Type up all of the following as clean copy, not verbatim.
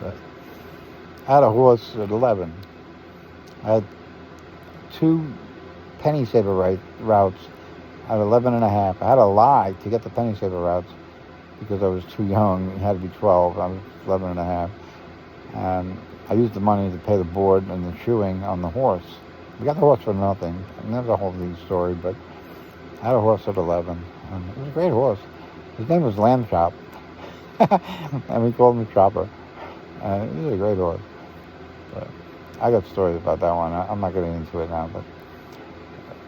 But I had a horse at 11. I had 2 penny saver routes at 11 and a half. I had to lie to get the penny saver routes because I was too young. It had to be 12. I was 11 and a half. And I used the money to pay the board and the shoeing on the horse. We got the horse for nothing. And that's a whole new story, but I had a horse at 11. And it was a great horse. His name was Lamb Chop. And we called him the Chopper. And he was a great horse. But I got stories about that one. I'm not getting into it now, but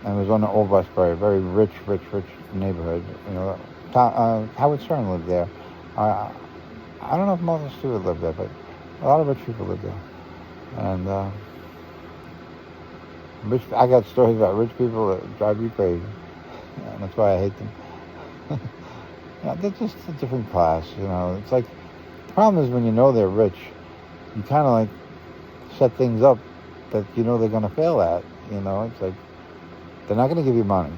and it was on the Old Westbury, very rich neighborhood. You know, Howard Stern lived there. I don't know if Martha Stewart lived there, but a lot of rich people lived there. And I got stories about rich people that drive you crazy, and that's why I hate them. Yeah, they're just a different class. You know, it's like the problem is when you know they're rich, you kind of like set things up that you know they're going to fail at. You know, it's like they're not going to give you money.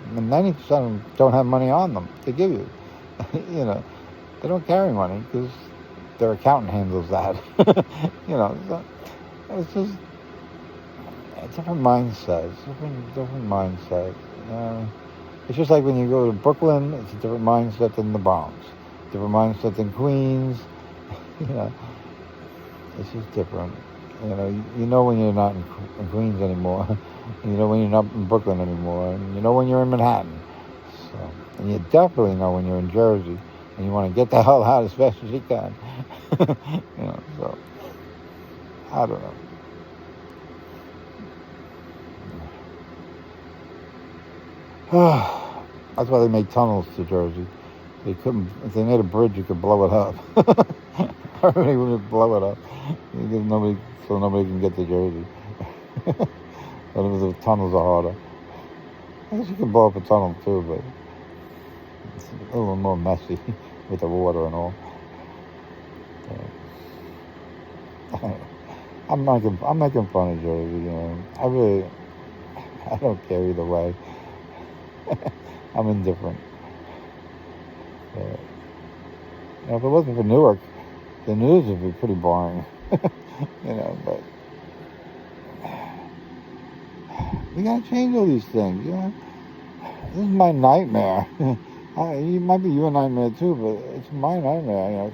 I mean, 90% of them don't have money on them to give you. You know, they don't carry money because their accountant handles that. You know, so it's just a different mindset. It's different mindset. It's just like when you go to Brooklyn, it's a different mindset than the Bronx. Different mindset than Queens. You know, it's just different. You know when you're not in Queens anymore. You know when you're not in Brooklyn anymore. And you know when you're in Manhattan. So, and you definitely know when you're in Jersey and you want to get the hell out as fast as you can. You know, so I don't know. That's why they make tunnels to Jersey. They couldn't. If they made a bridge, you could blow it up. Everybody would blow it up because so nobody can get to Jersey. But the tunnels are harder. I guess you can blow up a tunnel too, but it's a little more messy with the water and all. I'm making fun of Jersey. You know, I don't care either way. I'm indifferent. You know, if it wasn't for Newark, the news would be pretty boring. You know, but we gotta change all these things. You know, this is my nightmare. It might be your nightmare too, but it's my nightmare. You know,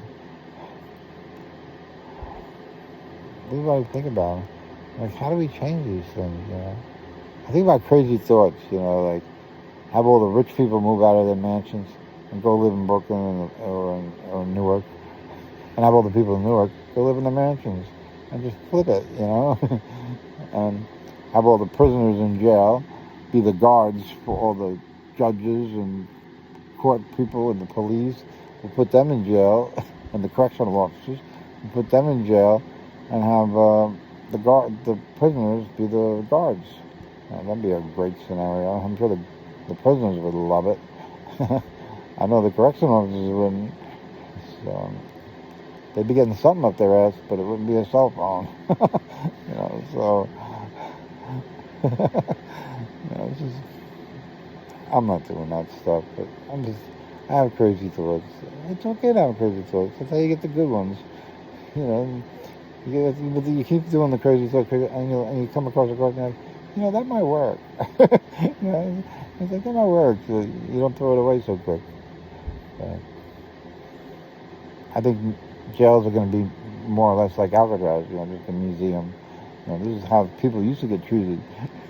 this is what I think about. Like, how do we change these things? You know, I think about crazy thoughts. You know, like have all the rich people move out of their mansions and go live in Brooklyn or in Newark, and have all the people in Newark go live in the mansions and just flip it. You know, and have all the prisoners in jail be the guards for all the judges and court people and the police. We'll put them in jail, and the correctional officers. We'll put them in jail, and have the prisoners be the guards. That'd be a great scenario. I'm sure the prisoners would love it. I know the correctional officers wouldn't. So they'd be getting something up their ass, but it wouldn't be a cell phone. You know, so. You know, it's just, I'm not doing that stuff, but I have crazy thoughts. It's okay to have crazy thoughts. That's how you get the good ones. You know, you keep doing the crazy thoughts, and you come across a question like, you know, that might work. You know, it's like, that might work. You don't throw it away so quick. I think jails are going to be more or less like Alcatraz, you know, just a museum. You know, this is how people used to get treated.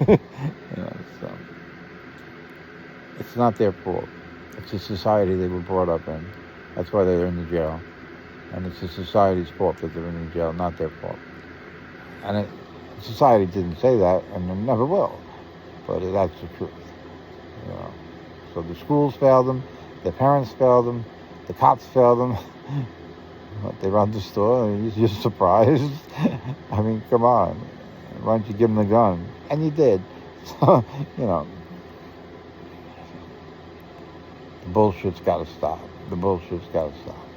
You know, so it's not their fault. It's the society they were brought up in. That's why they're in the jail. And it's the society's fault that they're in the jail, not their fault. And society didn't say that, and it never will. But that's the truth. You know. So the schools failed them, their parents failed them, the cops failed them. They robbed the store, and you're surprised. I mean, come on. Why don't you give them the gun? And you did. So, you know, the bullshit's got to stop. The bullshit's got to stop.